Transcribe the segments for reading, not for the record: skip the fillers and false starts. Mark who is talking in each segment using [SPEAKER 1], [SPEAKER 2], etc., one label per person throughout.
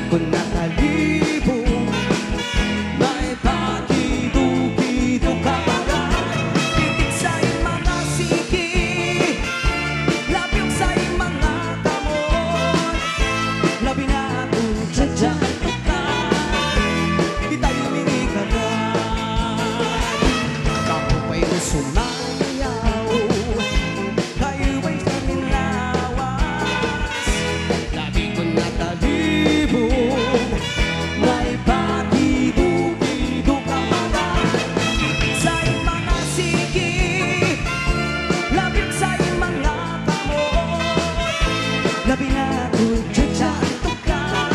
[SPEAKER 1] ko nakalibong. May pakidukido kapagan, titig sa'y mga siki, labyog sa'y mga kamon. Labi na kung tsadyan tukan, di tayo minikagan. Ako pa'y sumayaw, kayo ba'y kamilawas. Labi ko nakalibong, may pakidukido kapagan, titig sa'y mga siki, labyog sa'y mga kamon. Labi na kung tsadyan tukan,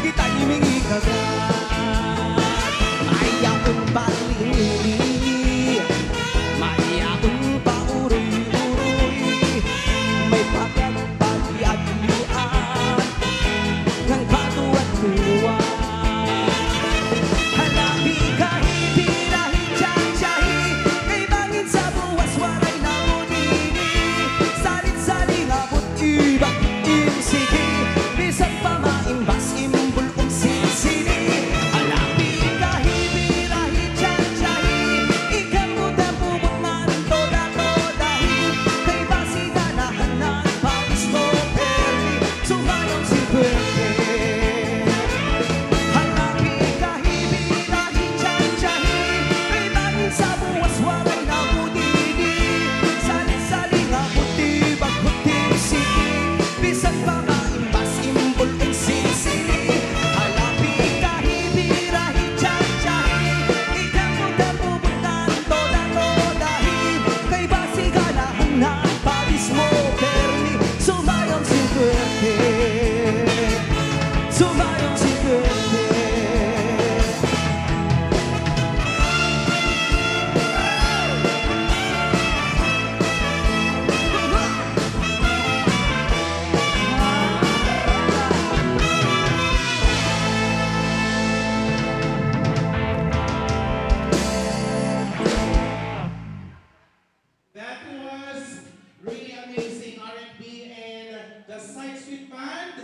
[SPEAKER 1] di tayo minikagan. May akong balili, may akong pauroy-uroy, may pagkagpag-iadlian ng bato at tuwa. Halabi kahi, birahi, tsahtsahi, kay bangin sa buwas waray na unini. Salit-saling abot ibang imsiki, bisan pa maimbas imbulong sinsini. Halabi kahi, birahi, tsahtsahi, ikamot ang bubot man toda-todahi, kay basiganahan ng pawis mo perli, sumayong si Perli. Halabi kahi, birahi, tsahtsahi, kay bangin sa buwas waray na unini. Salit-saling abot ibang imsiki, bisan pa maimbas imbulong sinsini. Halabi kahi, birahi, tsahtsahi, ikamot ang bubot ng toda-todahi, kay basiganahan ng pawis mo perli, sumayong si Perli, sumayong si Perli.
[SPEAKER 2] That was really amazing R&B and the Side Street Band.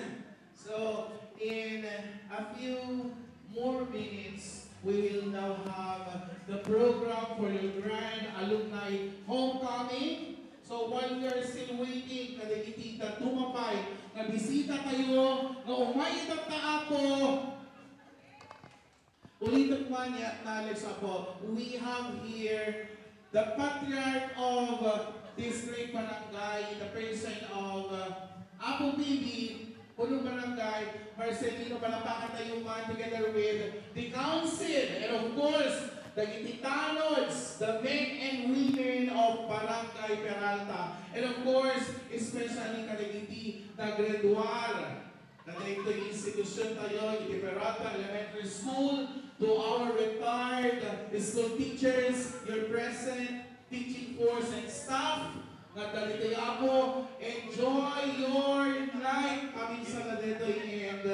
[SPEAKER 2] So in a few more minutes, we will now have the program for your grand alumni homecoming. So while we are still waiting, kadagitita tumapay, na bisita kayo, na umay itata ako, ulitin man at knowledge ako, we have here the patriarch of this great barangay, the person of Apo Bibi, Pulong Barangay, Marcelino Balapacan Tayuman, together with the council, and of course, the Gititanods, the men and women of Barangay Peralta, and of course, especially Kalagiti, the gradual, na ito yung institusyon tayo, Giti Peralta Elementary School, to our retired school teachers, your present teaching force and staff, nga dali ako, enjoy your night. Paminsan na dito and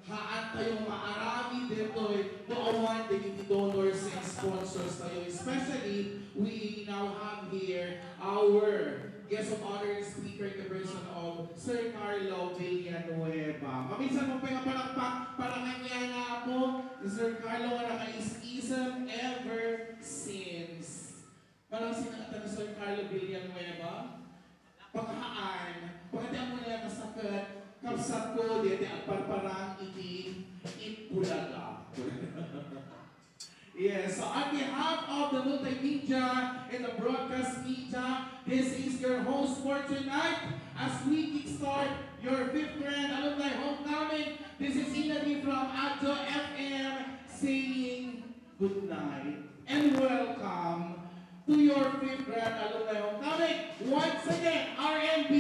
[SPEAKER 2] haan tayong maarami dito to award the donors and sponsors tayo. Especially, we now have here our guest of honor speaker in the person of Sir Carlo Villanueva. Maminsan mo pa nga palakpak, para kanya nga ako, Sir Carlo, nga naka-is-ism ever since. Parang sinangatan ni Sir Carlo Villanueva, pagkaan, pagkatiang mo nila kasakit, kapsat ko, dito ang parparang ipulaga. Yes, so on behalf of the multimedia and the broadcast media, this is your host for tonight as we kickstart your 5th grand alumni homecoming. This is Inadi from Adjo FM saying good night and welcome to your 5th grand alumni homecoming. Once again, R&B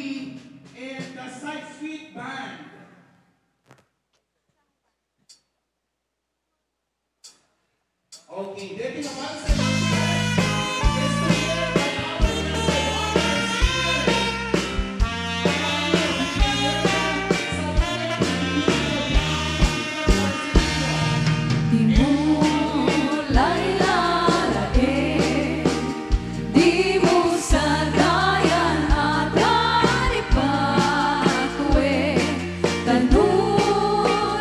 [SPEAKER 2] and the Side Street Band. Okay, dito naman sa
[SPEAKER 3] Tanong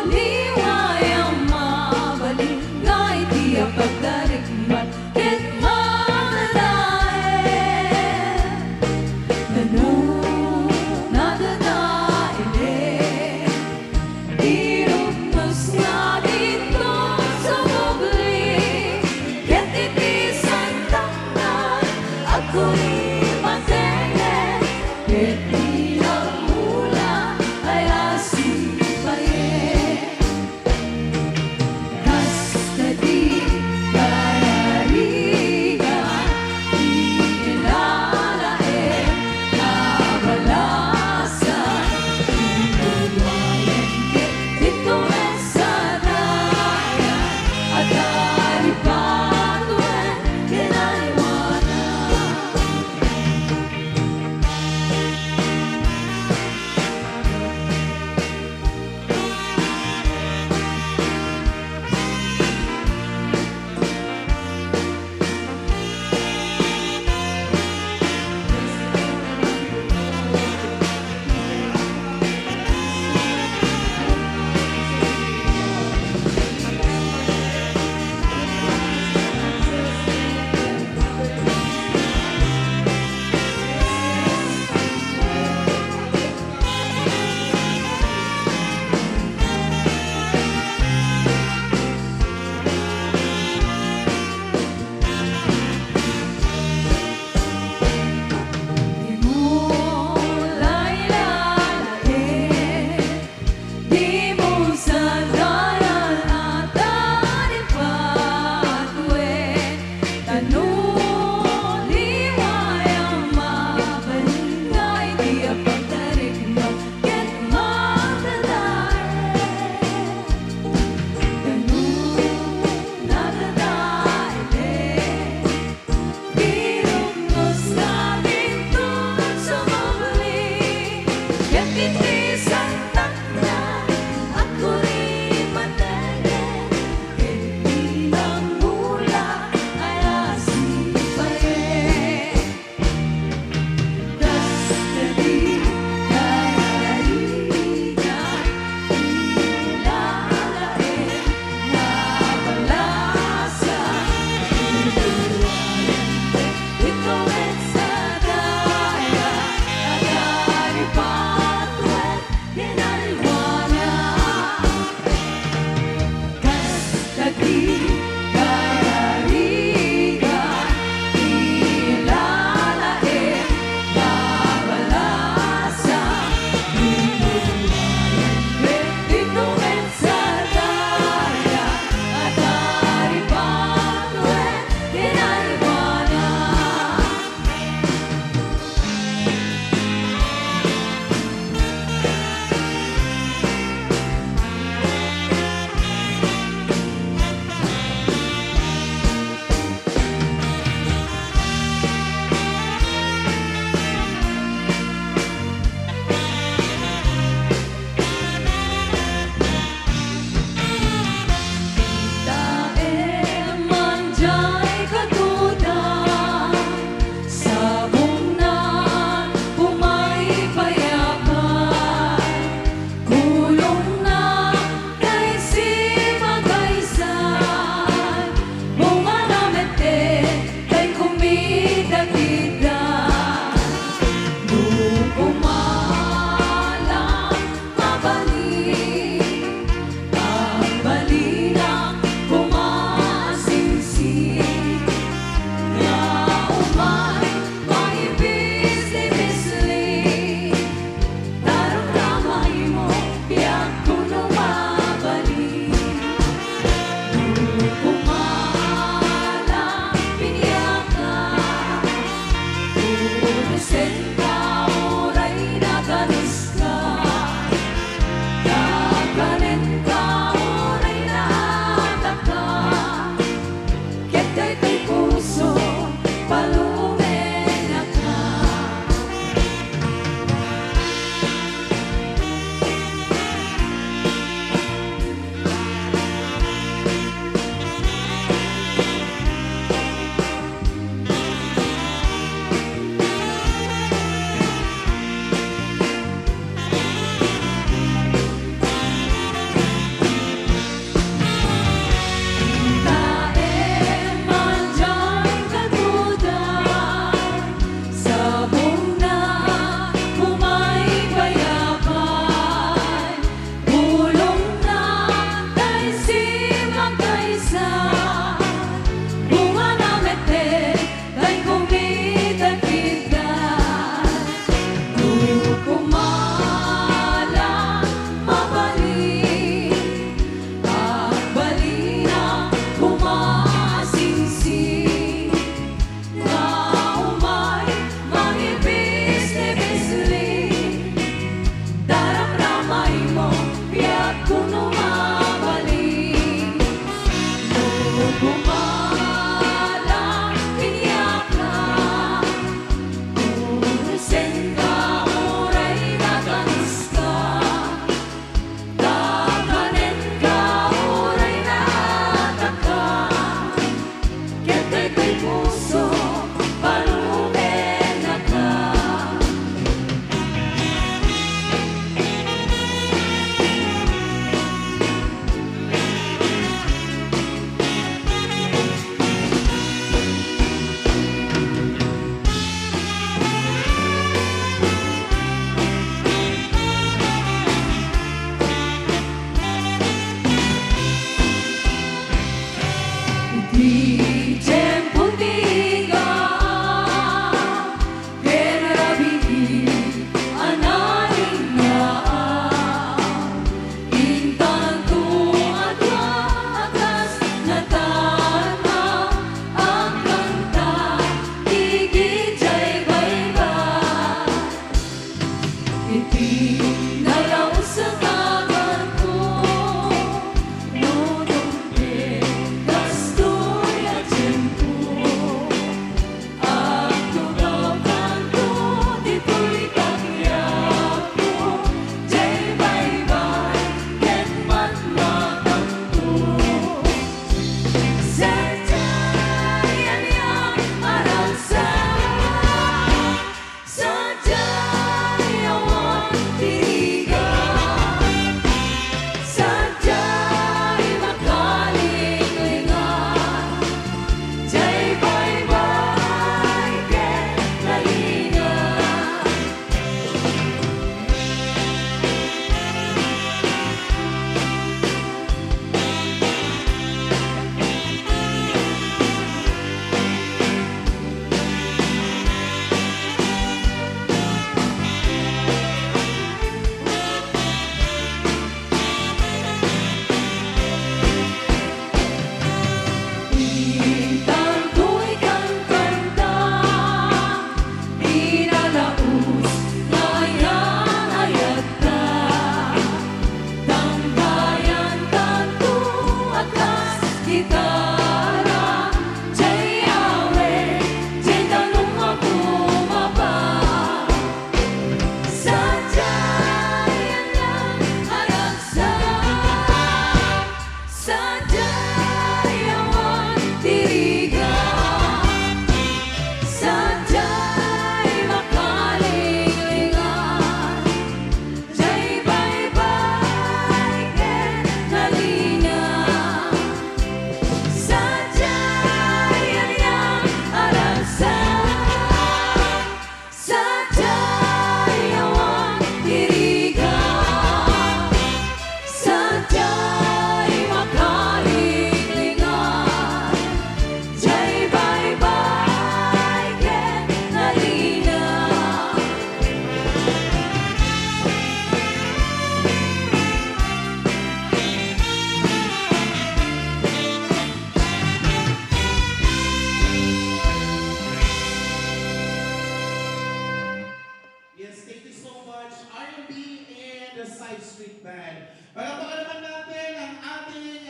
[SPEAKER 2] Palakpakan naman natin ang ating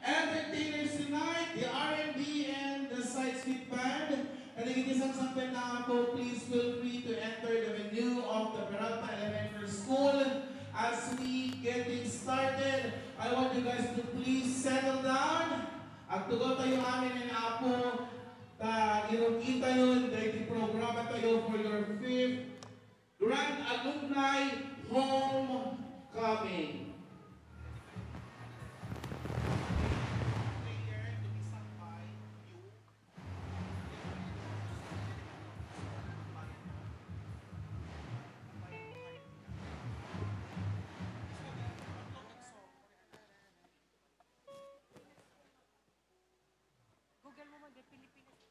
[SPEAKER 2] entertainers tonight, the R&B and the Side Street Band. And isang sampel na po, please feel free to enter the venue of the Peralta Elementary School. As we getting started, I want you guys to please settle down. Agtugaw tayo amin ng apo. Irong-kita yun, dahil programa tayo for your 5th Grand Alumni Homecoming.
[SPEAKER 3] Google mo mag Pilipinas.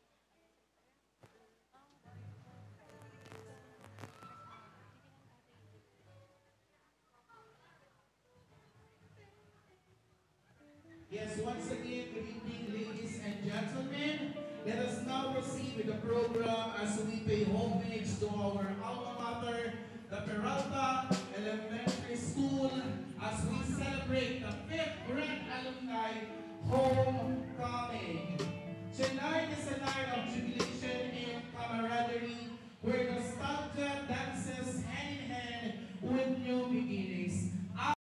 [SPEAKER 2] Yes, once again, good evening, ladies and gentlemen. Let us now proceed with the program as we pay homage to our alma mater, the Peralta Elementary School, as we celebrate the 5th Grand Alumni